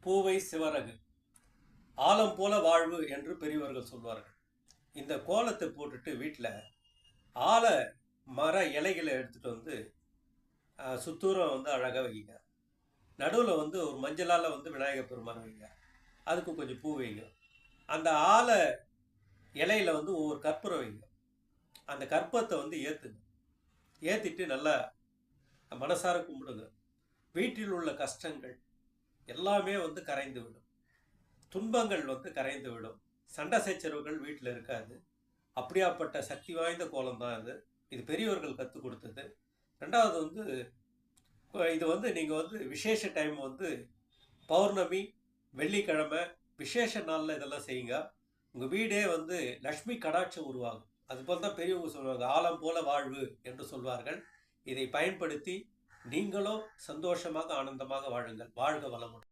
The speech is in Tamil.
பூவை சிவரகு ஆலம் போல வாழ்வு என்று பெரியவர்கள் சொல்வார்கள். இந்த கோலத்தை போட்டுட்டு வீட்டில் ஆல மர இலைகளை எடுத்துகிட்டு வந்து சுத்தூரம் வந்து அழகாக வைங்க. நடுவில் வந்து ஒரு மஞ்சளால் வந்து விநாயகர் பெருமான் வைங்க. அதுக்கு கொஞ்சம் பூ வைங்க. அந்த ஆலை இலையில வந்து ஒவ்வொரு கற்பூரம் வைங்க. அந்த கற்பூரத்தை வந்து ஏற்றுங்க. ஏற்றிட்டு நல்லா மனசார கும்பிடுங்க. வீட்டில் உள்ள கஷ்டங்கள் எல்லாமே வந்து கரைந்து விடும். துன்பங்கள் வந்து கரைந்து விடும். சண்டை சச்சரவுகள் வீட்டில் இருக்காது. அப்படியாப்பட்ட சக்தி வாய்ந்த கோலம் தான் இது. இது பெரியவர்கள் கற்றுக் கொடுத்தது. ரெண்டாவது வந்து இது வந்து நீங்கள் வந்து விசேஷ டைம் வந்து பௌர்ணமி, வெள்ளிக்கிழமை, விசேஷ நாளில் இதெல்லாம் செய்யுங்க. உங்கள் வீடே வந்து லக்ஷ்மி கடாட்சம் உருவாகும். அதுபோல் தான் பெரியவங்க சொல்லுவாங்க, ஆலம் போல வாழ்வு என்று சொல்வார்கள். இதை பயன்படுத்தி நீங்களும் சந்தோஷமாக ஆனந்தமாக வாழுங்கள். வாழ்க வளமுடன்.